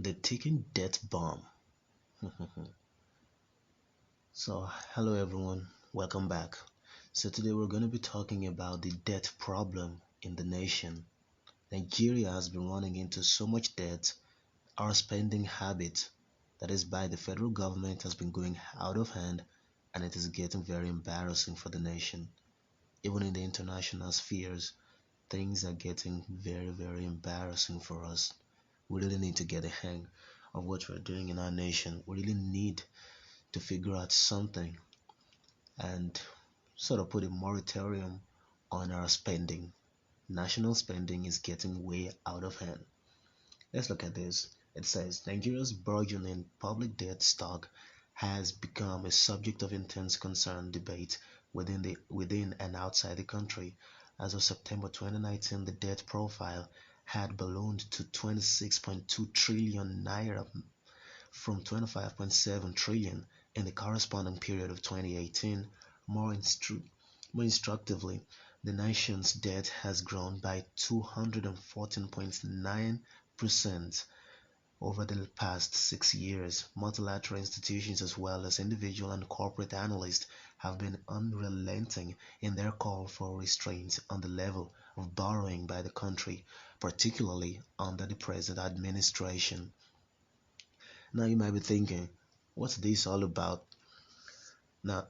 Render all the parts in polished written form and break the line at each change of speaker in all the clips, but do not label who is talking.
The ticking death bomb. So, hello everyone, welcome back. So, today we're going to be talking about the debt problem in the nation. Nigeria has been running into so much debt. Our spending habit, that is by the federal government, has been going out of hand, and it is getting very embarrassing for the nation. Even in the international spheres, things are getting very, very embarrassing for us. We really need to get a hang of what we're doing in our nation. We really need to figure out something and sort of put a moratorium on our spending. National spending is getting way out of hand. Let's look at this. It says Nigeria's burgeoning public debt stock has become a subject of intense concern debate within and outside the country. As of September 2019, the debt profile had ballooned to 26.2 trillion naira from 25.7 trillion in the corresponding period of 2018. More instructively, the nation's debt has grown by 214.9% over the past 6 years. Multilateral institutions as well as individual and corporate analysts have been unrelenting in their call for restraint on the level of borrowing by the country, particularly under the present administration. Now you might be thinking, what's this all about? Now,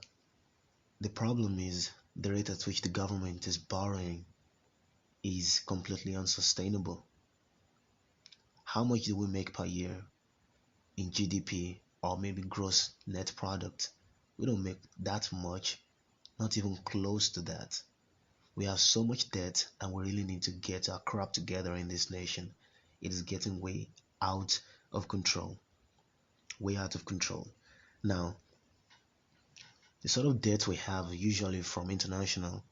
the problem is the rate at which the government is borrowing is completely unsustainable. How much do we make per year in GDP or maybe gross net product? We don't make that much, not even close to that. We have so much debt and we really need to get our crap together in this nation. It is getting way out of control. Way out of control. Now, the sort of debt we have usually from international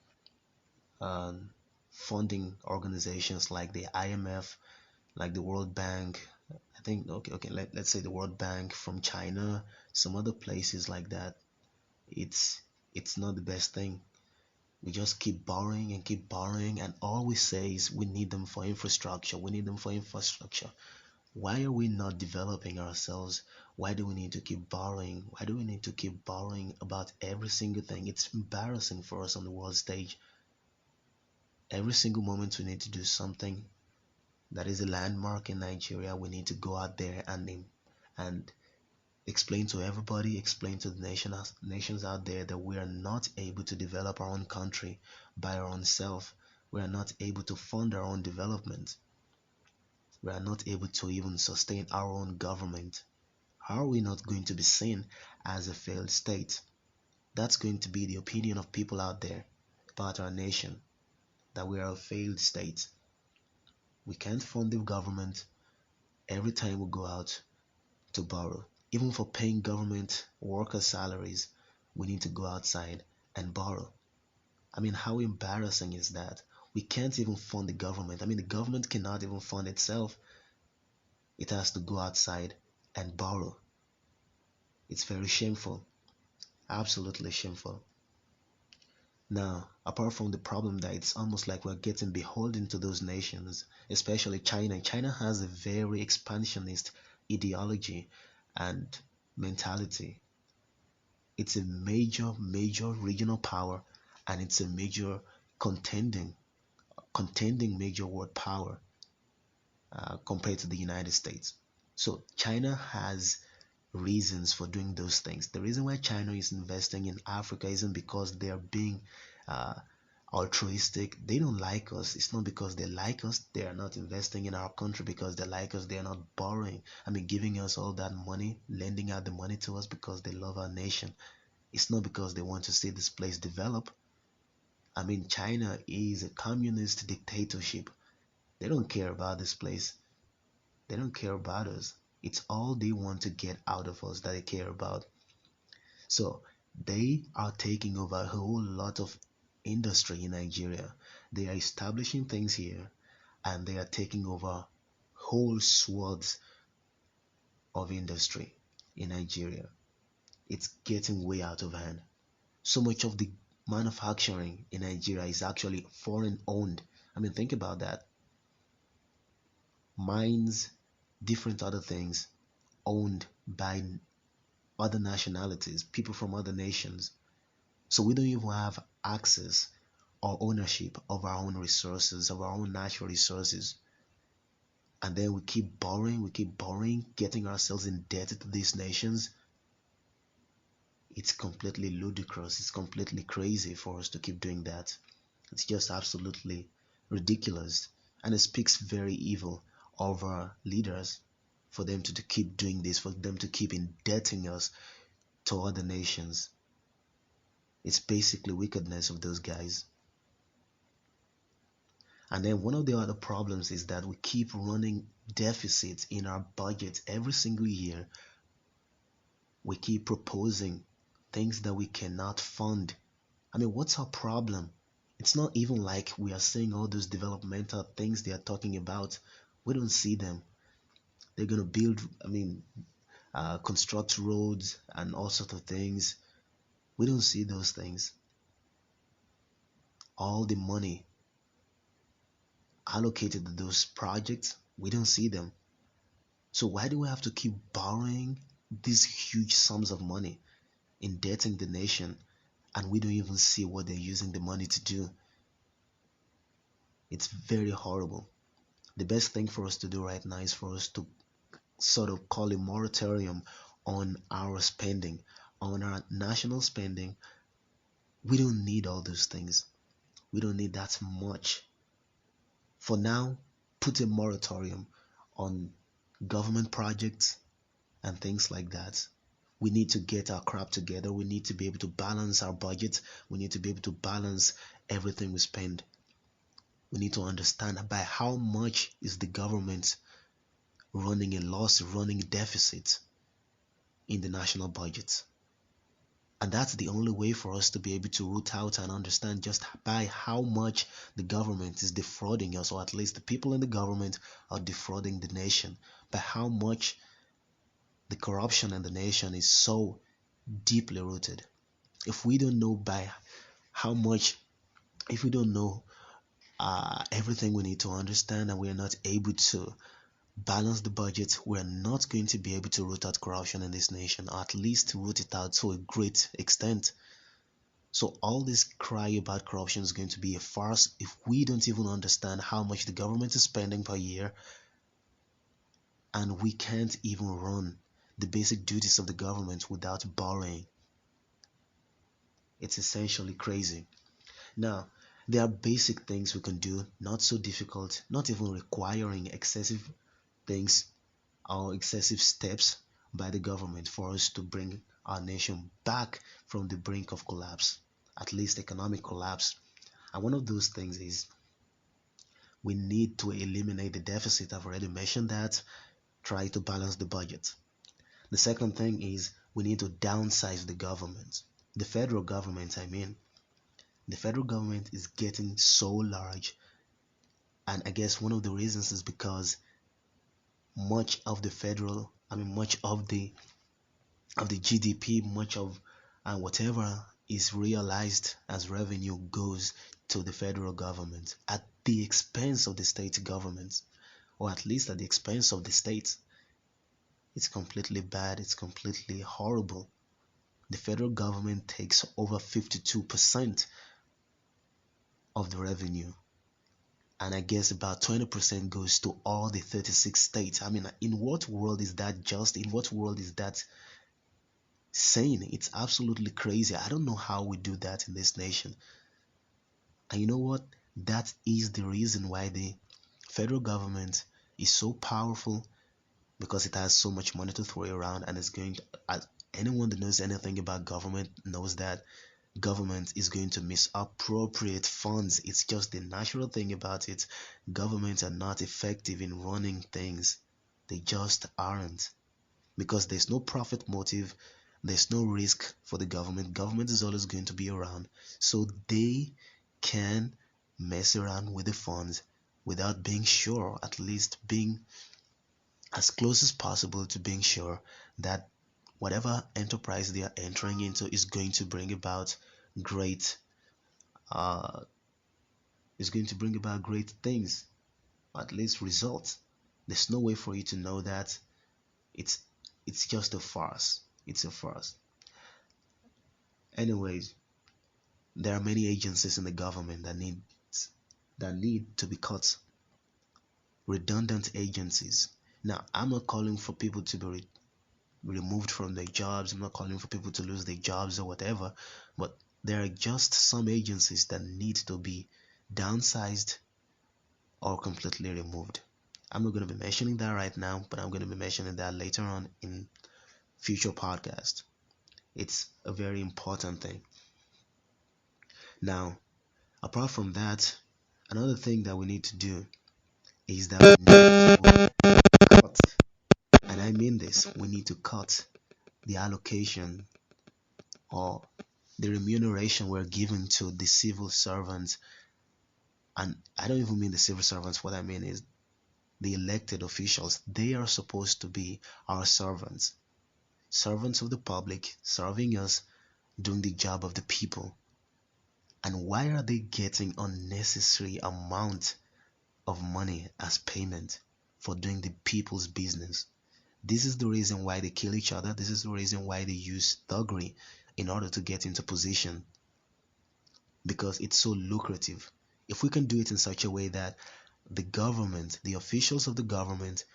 um, funding organizations like the IMF, like the World Bank. I think let's say the World Bank from China, some other places like that. It's it's not the best thing. We just keep borrowing and keep borrowing, and all we say is we need them for infrastructure. We need them for infrastructure. Why are we not developing ourselves? Why do we need to keep borrowing? Why do we need to keep borrowing about every single thing? It's embarrassing for us on the world stage. Every single moment we need to do something that is a landmark in Nigeria, we need to go out there and explain to everybody, explain to the nations out there that we are not able to develop our own country by our own self. We are not able to fund our own development. We are not able to even sustain our own government. How are we not going to be seen as a failed state? That's going to be the opinion of people out there about our nation, that we are a failed state. We can't fund the government every time we go out to borrow. Even for paying government worker salaries, we need to go outside and borrow. I mean, how embarrassing is that? We can't even fund the government. I mean, the government cannot even fund itself. It has to go outside and borrow. It's very shameful. Absolutely shameful. Now, apart from the problem that it's almost like we're getting beholden to those nations, especially China. China has a very expansionist ideology and mentality. It's a major regional power, and it's a major contending, contending major world power compared to the United States. So China has reasons for doing those things. The reason why China is investing in Africa isn't because they're being uh, altruistic. They don't like us. It's not because they like us. They are not investing in our country because they like us. They are not borrowing. I mean, giving us all that money, lending out the money to us because they love our nation. It's not because they want to see this place develop. I mean, China is a communist dictatorship. They don't care about this place. They don't care about us. It's all they want to get out of us that they care about. So they are taking over a whole lot of industry in Nigeria. They are establishing things here, and they are taking over whole swaths of industry in Nigeria. It's getting way out of hand. So much of the manufacturing in Nigeria is actually foreign owned. I mean, think about that. Mines, different other things owned by other nationalities, people from other nations. So we don't even have access or ownership of our own resources, of our own natural resources. And then we keep borrowing, getting ourselves indebted to these nations. It's completely ludicrous. It's completely crazy for us to keep doing that. It's just absolutely ridiculous. And it speaks very evil of our leaders for them to keep doing this, for them to keep indebting us to other nations. It's basically wickedness of those guys. And then one of the other problems is that we keep running deficits in our budget every single year. We keep proposing things that we cannot fund. I mean, what's our problem? It's not even like we are seeing all those developmental things they are talking about. We don't see them. They're going to build, construct roads and all sorts of things. We don't see those things. All the money allocated to those projects, we don't see them. So why do we have to keep borrowing these huge sums of money, indebting the nation, and we don't even see what they're using the money to do? It's very horrible. The best thing for us to do right now is for us to sort of call a moratorium on our spending, on our national spending. We don't need all those things. We don't need that much. For now, put a moratorium on government projects and things like that. We need to get our crap together. We need to be able to balance our budget. We need to be able to balance everything we spend. We need to understand by how much is the government running a loss, running a deficit in the national budget. And that's the only way for us to be able to root out and understand just by how much the government is defrauding us, or at least the people in the government are defrauding the nation, by how much the corruption in the nation is so deeply rooted. If we don't know by how much, if we don't know everything we need to understand, and we are not able to balance the budget, we are not going to be able to root out corruption in this nation, or at least root it out to a great extent. So all this cry about corruption is going to be a farce if we don't even understand how much the government is spending per year, and we can't even run the basic duties of the government without borrowing. It's essentially crazy. Now, there are basic things we can do, not so difficult, not even requiring excessive things or excessive steps by the government for us to bring our nation back from the brink of collapse, at least economic collapse. And one of those things is we need to eliminate the deficit. I've already mentioned that. Try to balance the budget. The second thing is we need to downsize the government. The federal government, I mean. The federal government is getting so large, and I guess one of the reasons is because much of the federal, much of the GDP, much of whatever is realized as revenue goes to the federal government at the expense of the state governments, or at least at the expense of the states. It's completely bad. It's completely horrible. The federal government takes over 52% of the revenue, and I guess about 20% goes to all the 36 states. I mean, in what world is that just? In what world is that sane? It's absolutely crazy. I don't know how we do that in this nation. And you know what? That is the reason why the federal government is so powerful, because it has so much money to throw around, and it's going to, as anyone that knows anything about government knows that government is going to misappropriate funds. It's just the natural thing about it. Governments are not effective in running things. They just aren't, because there's no profit motive, there's no risk for the government. Government is always going to be around, so they can mess around with the funds without being sure, at least being as close as possible to being sure that whatever enterprise they are entering into is going to bring about great is going to bring about great things, or at least results. There's no way for you to know that. It's it's just a farce. It's a farce. Anyways, there are many agencies in the government that need to be cut. Redundant agencies. Now, I'm not calling for people to be removed from their jobs. I'm not calling for people to lose their jobs or whatever, but there are just some agencies that need to be downsized or completely removed. I'm not going to be mentioning that right now, but I'm going to be mentioning that later on in future podcasts. It's a very important thing. Now, apart from that, another thing that we need to do is that we need to cut, and I mean this, we need to cut the allocation or the remuneration we're giving to the civil servants. And I don't even mean the civil servants. What I mean is the elected officials. They are supposed to be our servants, servants of the public, serving us, doing the job of the people. And why are they getting unnecessary amount of money as payment for doing the people's business? This is the reason why they kill each other. This is the reason why they use thuggery in order to get into position, because it's so lucrative. If we can do it in such a way that the government, the officials of the government,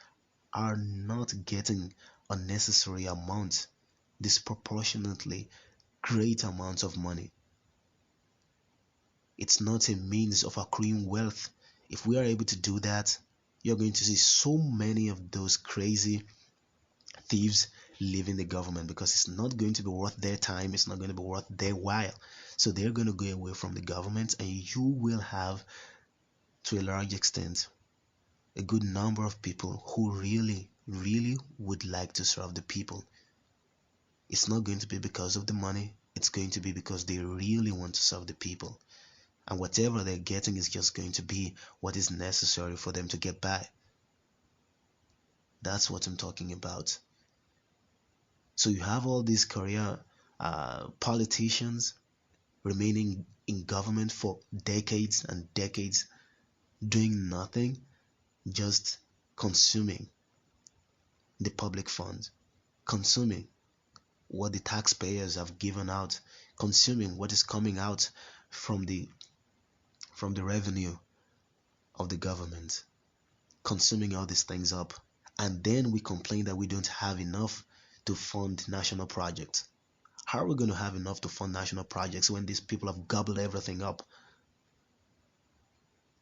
are not getting unnecessary amounts, disproportionately great amounts of money. It's not a means of accruing wealth. If we are able to do that, you're going to see so many of those crazy thieves leaving the government, because it's not going to be worth their time, it's not going to be worth their while. So they're going to go away from the government, and you will have, to a large extent, a good number of people who really would like to serve the people. It's not going to be because of the money, it's going to be because they really want to serve the people. And whatever they're getting is just going to be what is necessary for them to get by. That's what I'm talking about. So you have all these career politicians remaining in government for decades and decades, doing nothing, just consuming the public funds, consuming what the taxpayers have given out, consuming what is coming out from the revenue of the government, consuming all these things up. And then we complain that we don't have enough to fund national projects. How are we going to have enough to fund national projects when these people have gobbled everything up?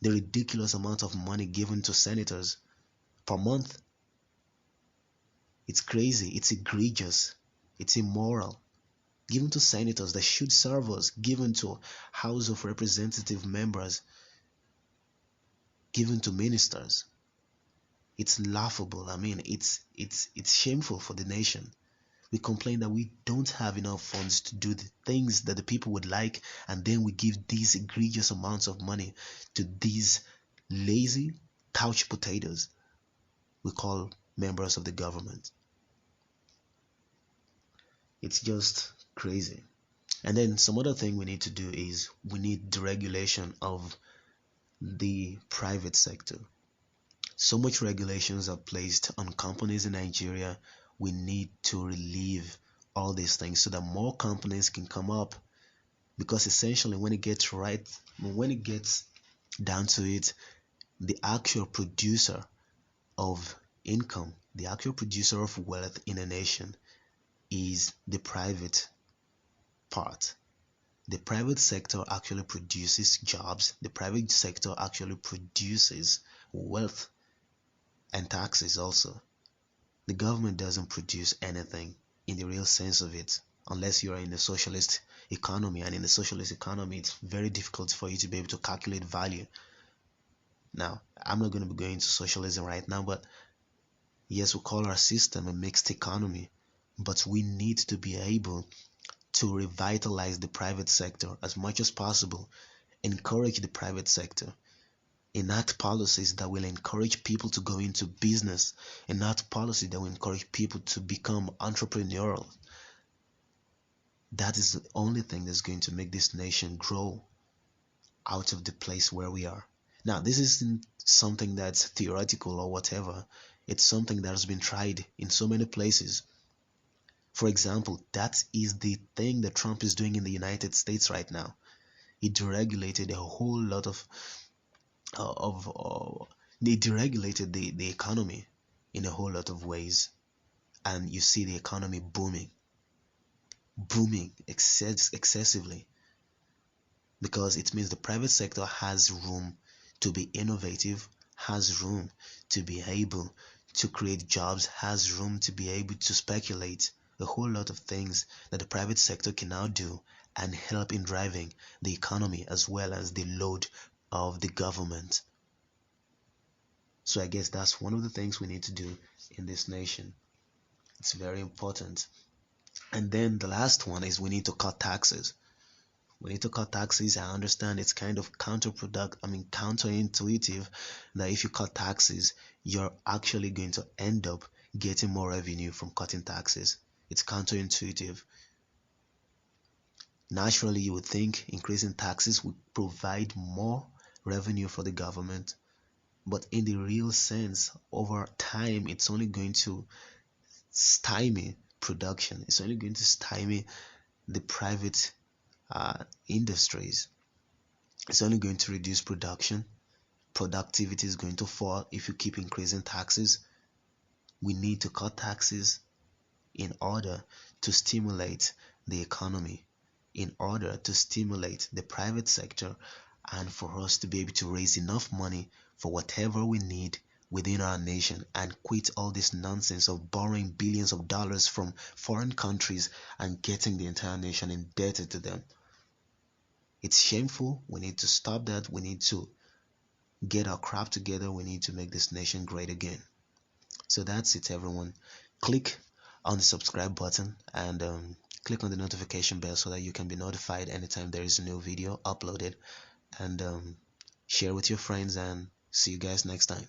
The ridiculous amount of money given to senators per month, it's crazy, it's egregious, it's immoral. Given to senators that should serve us, given to House of Representative members, given to ministers. It's laughable. I mean, it's shameful for the nation. We complain that we don't have enough funds to do the things that the people would like, and then we give these egregious amounts of money to these lazy couch potatoes we call members of the government. It's just crazy. And then some other thing we need to do is we need deregulation of the private sector. So much regulations are placed on companies in Nigeria. We need to relieve all these things so that more companies can come up, because essentially when it gets down to it, the actual producer of income, the actual producer of wealth in a nation is the private part. The private sector actually produces jobs. The private sector actually produces wealth and taxes also. The government doesn't produce anything in the real sense of it, unless you are in a socialist economy, and in a socialist economy it's very difficult for you to be able to calculate value. Now, I'm not going to be going into socialism right now, but yes, we call our system a mixed economy, but we need to be able to revitalize the private sector as much as possible, encourage the private sector, enact policies that will encourage people to go into business, enact policy that will encourage people to become entrepreneurial. That is the only thing that's going to make this nation grow out of the place where we are. Now, this isn't something that's theoretical or whatever. It's something that has been tried in so many places. For example, that is the thing that Trump is doing in the United States right now. He deregulated a whole lot of they deregulated the economy in a whole lot of ways, and you see the economy booming excessively, because it means the private sector has room to be innovative, has room to be able to create jobs, has room to be able to speculate a whole lot of things that the private sector can now do and help in driving the economy as well as the load of the government. So I guess that's one of the things we need to do in this nation. It's very important. And then the last one is we need to cut taxes. We need to cut taxes. I understand it's kind of counterintuitive that if you cut taxes, you're actually going to end up getting more revenue from cutting taxes. It's counterintuitive. Naturally, you would think increasing taxes would provide more revenue for the government, but in the real sense, over time, it's only going to stymie production. It's only going to stymie the private industries. It's only going to reduce production. Productivity is going to fall if you keep increasing taxes. We need to cut taxes in order to stimulate the economy, in order to stimulate the private sector, and for us to be able to raise enough money for whatever we need within our nation, and quit all this nonsense of borrowing billions of dollars from foreign countries and getting the entire nation indebted to them. It's shameful. We need to stop that. We need to get our crap together. We need to make this nation great again. So that's it, everyone. Click on the subscribe button and click on the notification bell so that you can be notified anytime there is a new video uploaded, and share with your friends, and see you guys next time.